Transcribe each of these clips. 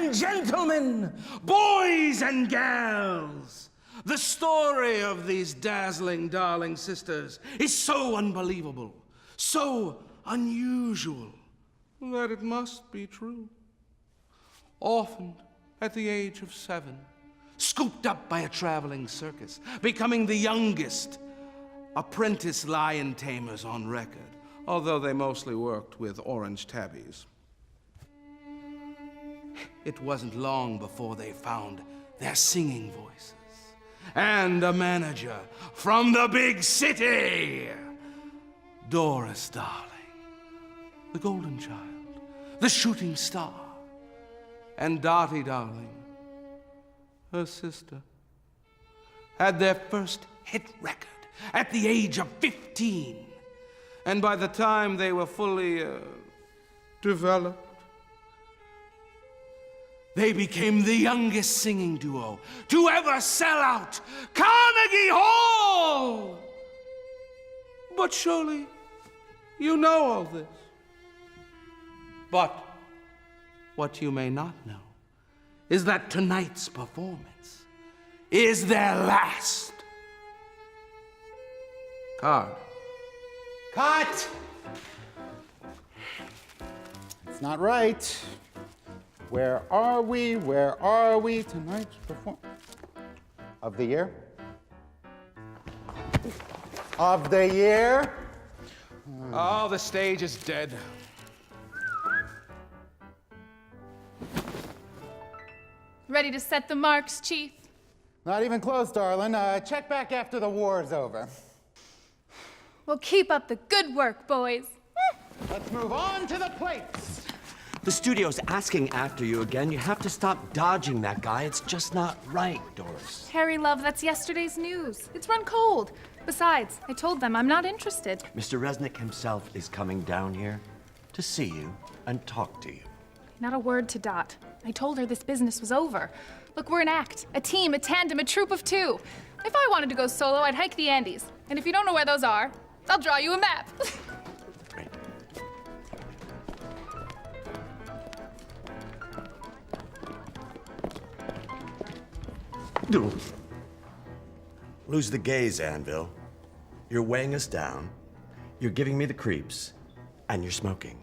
and gentlemen, boys and gals, the story of these dazzling, darling sisters is so unbelievable, so unusual, that it must be true. Orphaned at the age of 7, scooped up by a traveling circus, becoming the youngest apprentice lion tamers on record, although they mostly worked with orange tabbies. It wasn't long before they found their singing voices and a manager from the big city. Doris Darling, the golden child, the shooting star, and Dottie Darling, her sister, had their first hit record at the age of 15. And by the time they were fully developed, they became the youngest singing duo to ever sell out Carnegie Hall. But surely you know all this. But what you may not know is that tonight's performance is their last. Card. Cut! It's not right. Where are we? Where are we? Tonight's performance of the year? Of the year? Oh, the stage is dead. Ready to set the marks, Chief? Not even close, darling. Check back after the war's over. Well, keep up the good work, boys. Let's move on to the plates. The studio's asking after you again. You have to stop dodging that guy. It's just not right, Doris. Harry, love, that's yesterday's news. It's run cold. Besides, I told them I'm not interested. Mr. Resnick himself is coming down here to see you and talk to you. Not a word to Dot. I told her this business was over. Look, we're an act, a team, a tandem, a troop of 2. If I wanted to go solo, I'd hike the Andes. And if you don't know where those are, I'll draw you a map. Right. Lose the gaze, Anvil. You're weighing us down, you're giving me the creeps, and you're smoking.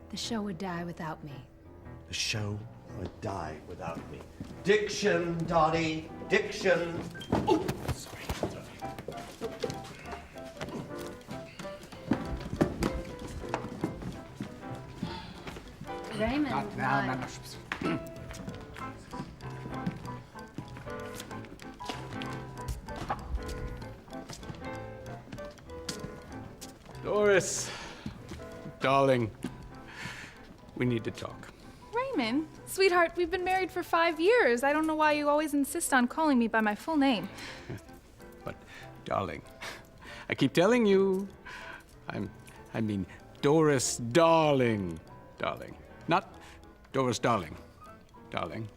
The show would die without me. The show would die without me. Diction, Dottie, diction. Oh, sorry. Raymond, No. Doris, darling, we need to talk. Raymond, sweetheart, we've been married for 5 years. I don't know why you always insist on calling me by my full name. But, darling, I keep telling you, I mean Doris Darling, darling. Not Doris Darling, darling.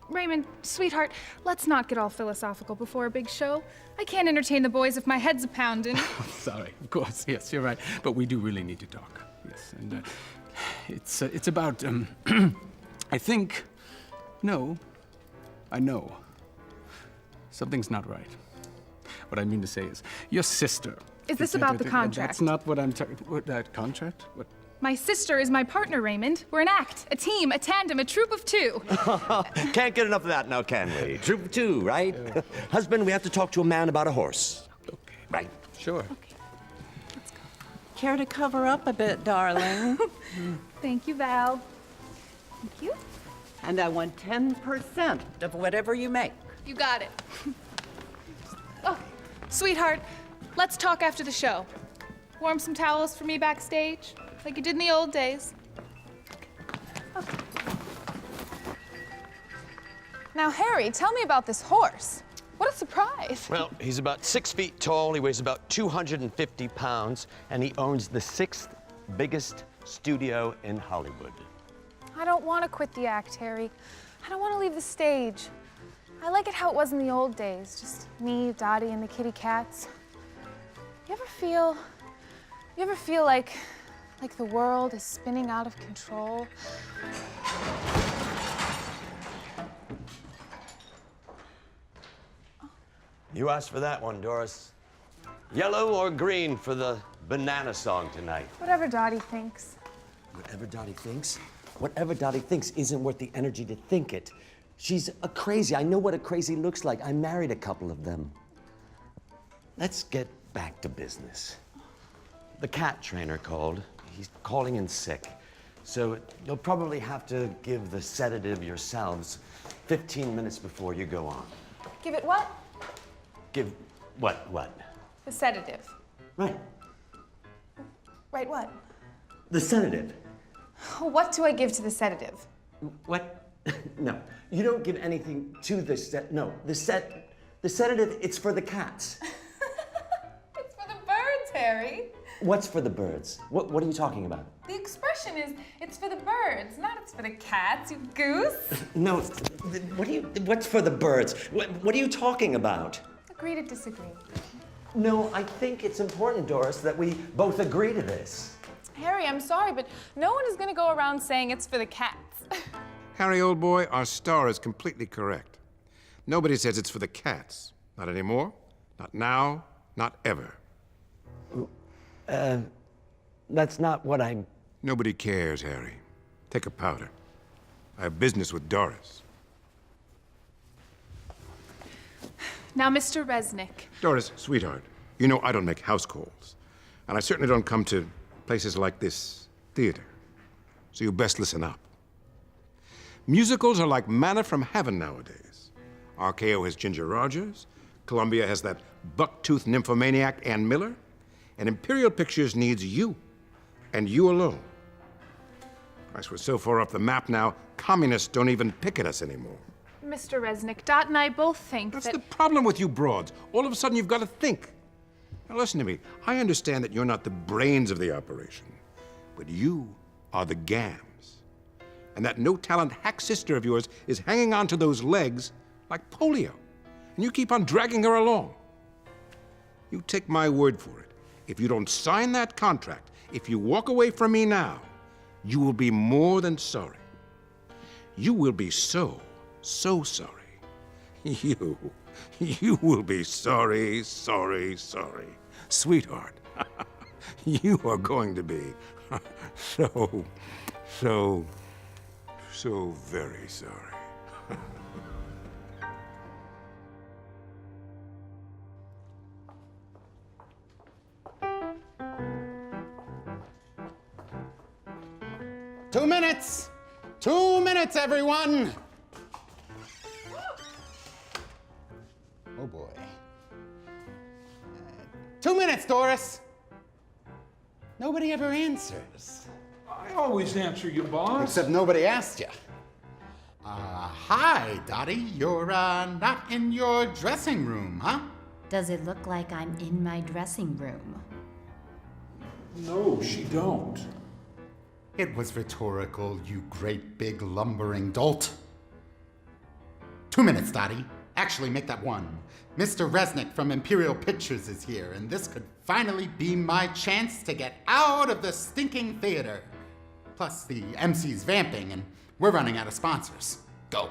Raymond, sweetheart, let's not get all philosophical before a big show. I can't entertain the boys if my head's a pounding. Sorry, of course, yes, you're right. But we do really need to talk, yes. And it's about, I think, no, I know. Something's not right. What I mean to say is, your sister... Is this about the contract? That's not what I'm talking... That contract? What? My sister is my partner, Raymond. We're an act, a team, a tandem, a troop of 2. Can't get enough of that now, can we? Troop 2, right? Yeah. Husband, we have to talk to a man about a horse. Okay. Right. Sure. Okay, let's go. Care to cover up a bit, darling? Thank you, Val. Thank you. And I want 10% of whatever you make. You got it. Oh, sweetheart, let's talk after the show. Warm some towels for me backstage, like you did in the old days. Okay. Now, Harry, tell me about this horse. What a surprise. Well, he's about 6 feet tall, he weighs about 250 pounds, and he owns the 6th biggest studio in Hollywood. I don't want to quit the act, Harry. I don't want to leave the stage. I like it how it was in the old days, just me, Dottie, and the kitty cats. You ever feel like Like the world is spinning out of control. You asked for that one, Doris. Yellow or green for the banana song tonight? Whatever Dottie thinks. Whatever Dottie thinks? Whatever Dottie thinks isn't worth the energy to think it. She's a crazy. I know what a crazy looks like. I married a couple of them. Let's get back to business. The cat trainer called. He's calling in sick. So you'll probably have to give the sedative yourselves 15 minutes before you go on. Give it what? Give what? The sedative. Right. Right, what? The sedative. What do I give to the sedative? What? No, you don't give anything to the no, the sedative, it's for the cats. It's for the birds, Harry. What's for the birds? What are you talking about? The expression is, it's for the birds, not it's for the cats, you goose. No, what's for the birds? What are you talking about? Agree to disagree. No, I think it's important, Doris, that we both agree to this. Harry, I'm sorry, but no one is going to go around saying it's for the cats. Harry, old boy, our star is completely correct. Nobody says it's for the cats. Not anymore, not now, not ever. That's not what I'm... Nobody cares, Harry. Take a powder. I have business with Doris. Now, Mr. Resnick. Doris, sweetheart, you know I don't make house calls. And I certainly don't come to places like this theater. So you best listen up. Musicals are like manna from heaven nowadays. RKO has Ginger Rogers, Columbia has that buck-toothed nymphomaniac Ann Miller, and Imperial Pictures needs you, and you alone. Christ, we're so far off the map now, communists don't even pick at us anymore. Mr. Resnick, Dot and I both think That's that... the problem with you broads. All of a sudden, you've got to think. Now, listen to me. I understand that you're not the brains of the operation, but you are the gams. And that no-talent hack sister of yours is hanging on to those legs like polio. And you keep on dragging her along. You take my word for it. If you don't sign that contract, if you walk away from me now, you will be more than sorry. You will be so sorry. You will be sorry. Sweetheart, you are going to be so very sorry. Two minutes! 2 minutes, everyone! Oh boy. 2 minutes, Doris! Nobody ever answers. I always answer you, boss. Except nobody asked you. Hi, Dottie. You're, not in your dressing room, huh? Does it look like I'm in my dressing room? No, she don't. It was rhetorical, you great big lumbering dolt. 2 minutes, Dottie. Actually, make that 1. Mr. Resnick from Imperial Pictures is here, and this could finally be my chance to get out of the stinking theater. Plus, the MC's vamping, and we're running out of sponsors. Go.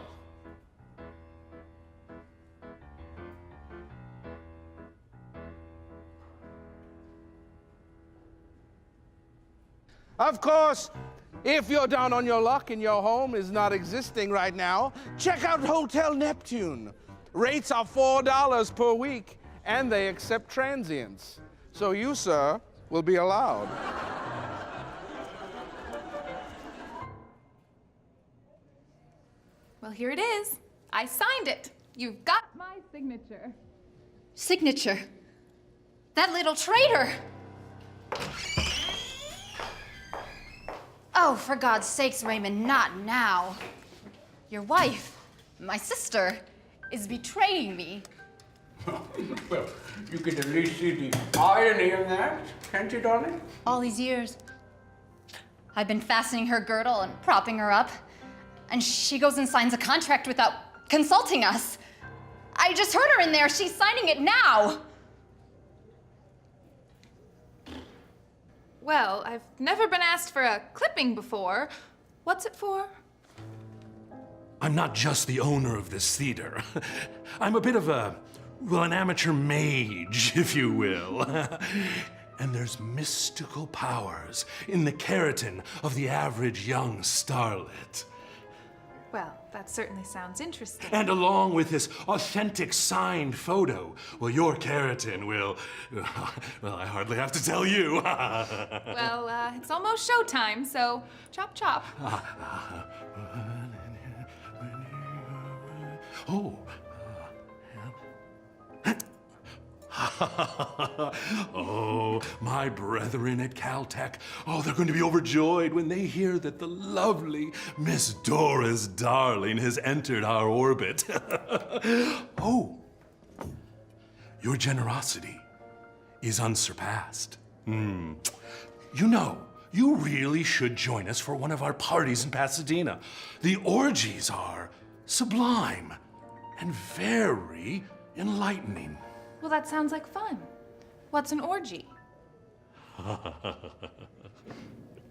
Of course, if you're down on your luck and your home is not existing right now, check out Hotel Neptune. Rates are $4 per week, and they accept transients. So you, sir, will be allowed. Well, here it is. I signed it. You've got my signature. Signature. That little traitor! Oh, for God's sakes, Raymond, not now. Your wife, my sister, is betraying me. Well, you can at least see the irony of that, can't you, darling? All these years, I've been fastening her girdle and propping her up, and she goes and signs a contract without consulting us. I just heard her in there. She's signing it now. Well, I've never been asked for a clipping before. What's it for? I'm not just the owner of this theater. I'm a bit of an amateur mage, if you will. And there's mystical powers in the keratin of the average young starlet. Well, that certainly sounds interesting. And along with this authentic signed photo, well, your keratin will, well, I hardly have to tell you. Well, it's almost showtime, so chop chop. Oh. Oh, my brethren at Caltech. Oh, they're going to be overjoyed when they hear that the lovely Miss Doris Darling has entered our orbit. Oh, your generosity is unsurpassed. You know, you really should join us for one of our parties in Pasadena. The orgies are sublime and very enlightening. Well, that sounds like fun. What's an orgy?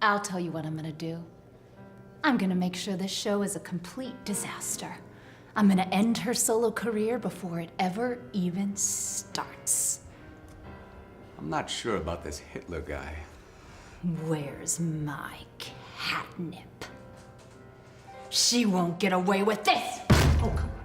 I'll tell you what I'm gonna do. I'm gonna make sure this show is a complete disaster. I'm gonna end her solo career before it ever even starts. I'm not sure about this Hitler guy. Where's my catnip? She won't get away with this! Oh, come on.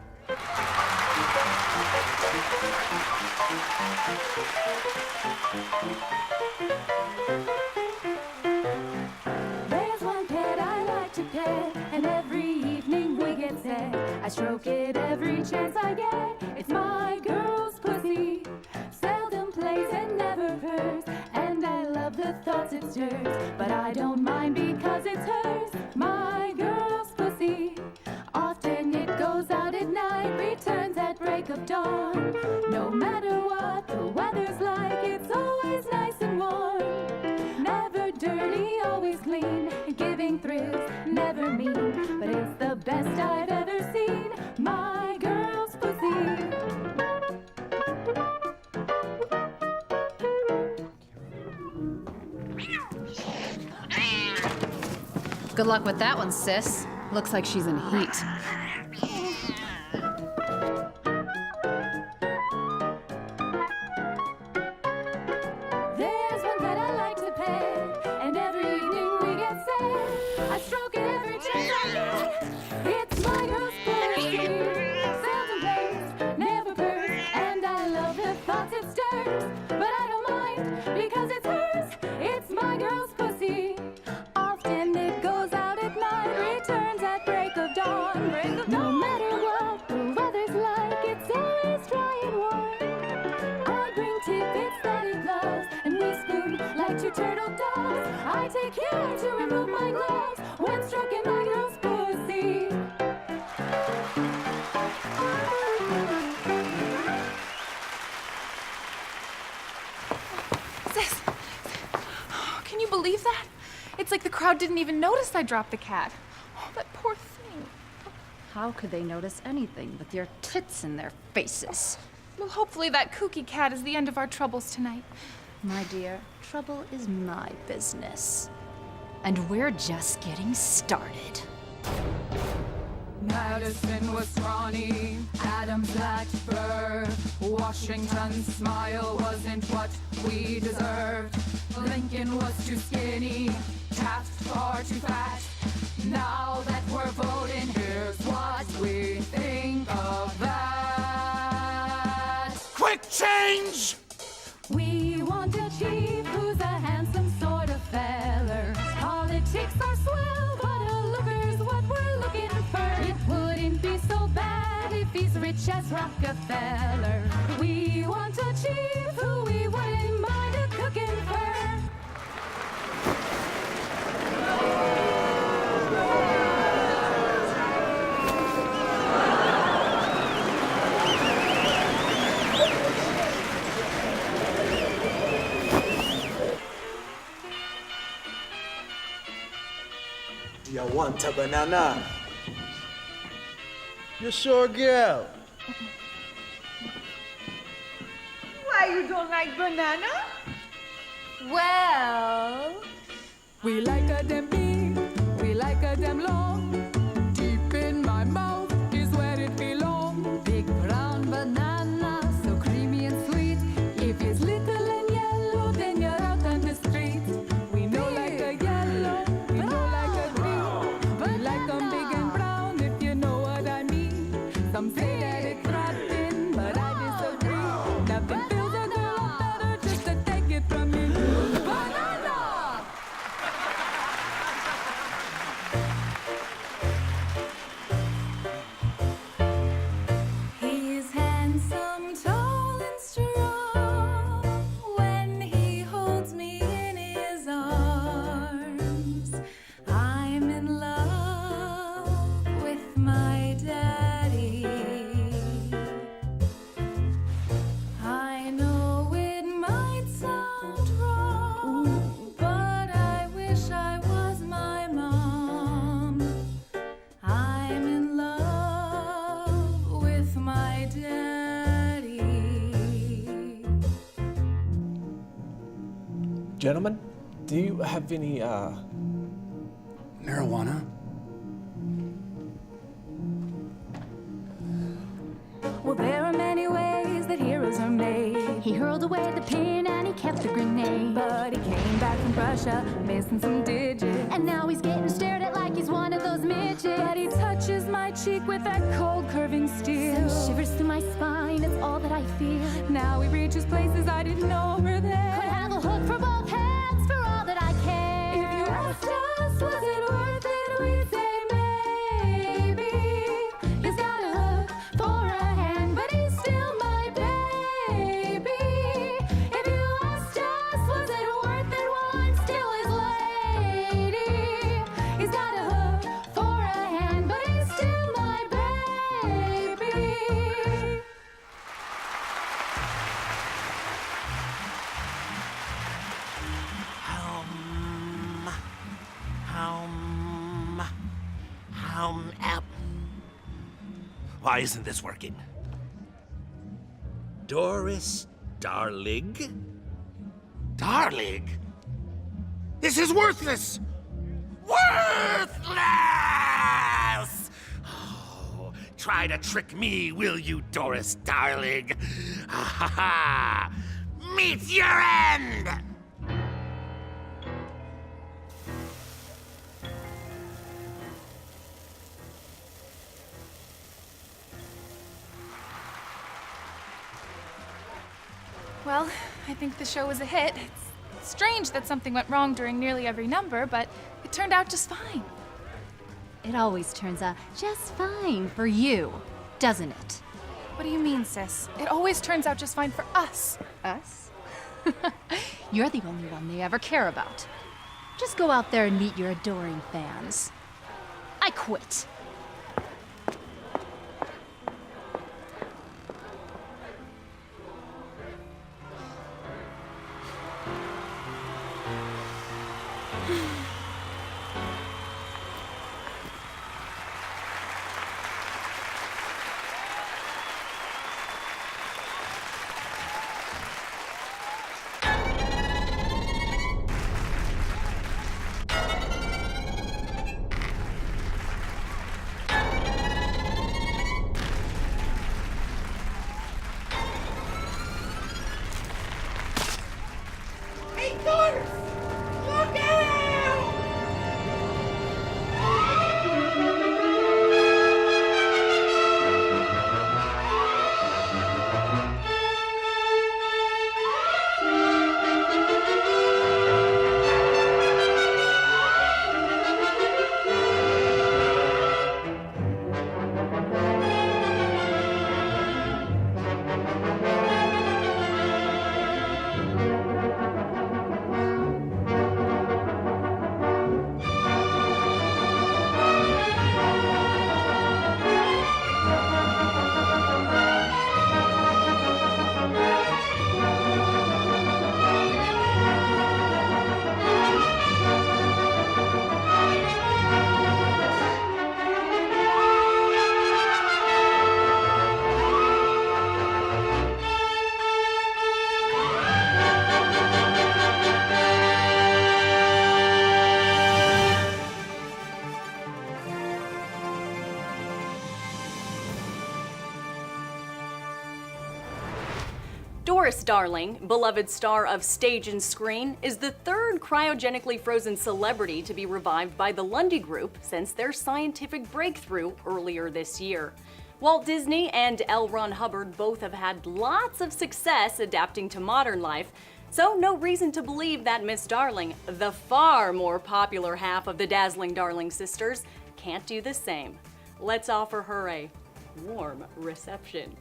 There's one pet I like to pet, and every evening we get set. I stroke it every chance I get. It's my girl's pussy, seldom plays and never purrs, and I love the thoughts it stirs, but I don't mind because it's hers. My girl's pussy, often it goes out at night, returns at break of dawn. No matter what the weather's like, it's always nice and warm. Never dirty, always clean, giving thrills, never mean, but it's the best I've ever seen. My girl's pussy. Good luck with that one, sis. Looks like she's in heat. There's one pet I like to pet, and every evening we get set. I stroke it every chance I get. It's my girl's pussy, seldom plays, never purrs, and I love the thoughts it stirs, but I don't mind because it's hers. It's my girl's pussy. Often it goes out at night, returns at break of dawn. No matter what the weather's like, it's always dry and warm. I bring tidbits that it loves, and we spoon like two turtle doves. I take care to remove my gloves when stroking my girl's pussy. Sis, can you believe that? It's like the crowd didn't even notice I dropped the cat. Oh, that poor thing. How could they notice anything with your tits in their faces? Well, hopefully that kooky cat is the end of our troubles tonight. My dear, trouble is my business. And we're just getting started. Madison was scrawny, Adams lacked fur. Washington's smile wasn't what we deserved. Lincoln was too skinny, Taft far too fat. Now that we're voting, here's what we think of that. Quick change! We want a chief who's a handsome sort of feller. Politics are swell, but a looker's what we're looking for. It wouldn't be so bad if he's rich as Rockefeller. We want a chief who we wouldn't mind a cooking for. You want a banana? You sure, girl? Why you don't like banana? Well, We like a them big, we like a them long. Deep in my mouth is where it belongs. Big brown banana, so creamy and sweet. If it's little and yellow, then you're out on the street. We know like a yellow, we know like a green. We like 'em big and brown, if you know what I mean. Some say that it's rotten, but I disagree. Nothing fills a girl up better just to take it from me. Banana! He's handsome, tall, and strong. When he holds me in his arms, I'm in love with my daddy. I know it might sound wrong, but I wish I was my mom. I'm in love with my daddy. Gentlemen, do you have any, Marijuana? Well, there are many ways that heroes are made. he hurled away the pin and he kept the grenade. But he came back from Russia, missing some digits. And now he's getting stared at like he's one of those midgets. But he touches my cheek with that cold curving steel. Sends shivers through my spine, it's all that I feel. Now he reaches places I didn't know were there. Could have a hook for both hands for all that I care. If you asked us, was it worth it? We'd say maybe. He's got a hook for a hand, but he's still my baby. If you asked us, was it worth it? Well, I'm still his lady. He's got a hook for a hand, but he's still my baby. Why isn't this working? Doris Darling? Darling? This is worthless! Worthless! Oh, try to trick me, will you, Doris Darling? Ha ha ha! Meet your end! Well, I think the show was a hit. It's strange that something went wrong during nearly every number, but it turned out just fine. It always turns out just fine for you, doesn't it? What do you mean, sis? It always turns out just fine for us. Us? You're the only one they ever care about. Just go out there and meet your adoring fans. I quit. Doris Darling, beloved star of stage and screen, is the third cryogenically frozen celebrity to be revived by the Lundy Group since their scientific breakthrough earlier this year. Walt Disney and L. Ron Hubbard both have had lots of success adapting to modern life, so no reason to believe that Miss Darling, the far more popular half of the Dazzling Darling sisters, can't do the same. Let's offer her a warm reception.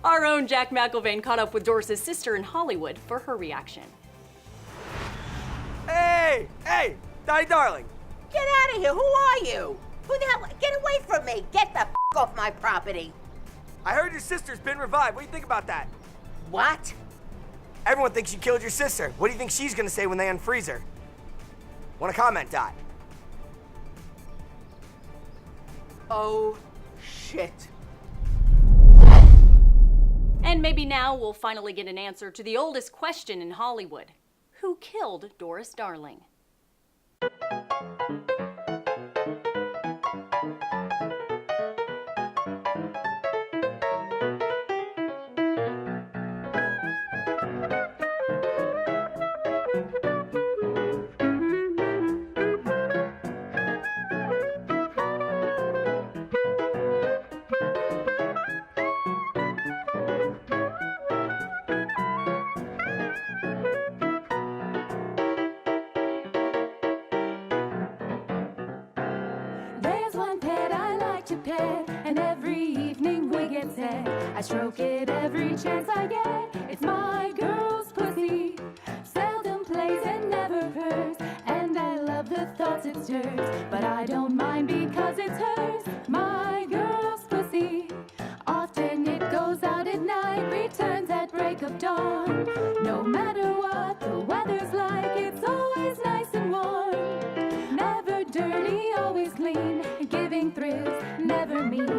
Our own Jack McIlvaine caught up with Doris's sister in Hollywood for her reaction. Hey! Hey! Dottie Darling! Get out of here! Who are you? Who the hell? Get away from me! Get the f off my property! I heard your sister's been revived. What do you think about that? What? Everyone thinks you killed your sister. What do you think she's gonna say when they unfreeze her? Wanna comment, Dot? Oh, shit. And maybe now we'll finally get an answer to the oldest question in Hollywood. Who killed Doris Darling? There's one pet I like to pet, and every evening we get set. I stroke it every chance I get. It's my girl's pussy, seldom plays and never purrs, and I love the thoughts it stirs, but I don't mind because it's hers. My girl's pussy, often it goes out at night, returns at break of dawn. No matter what the weather's like, it's always nice and warm. Never dirty, always clean, giving thrills, never mean.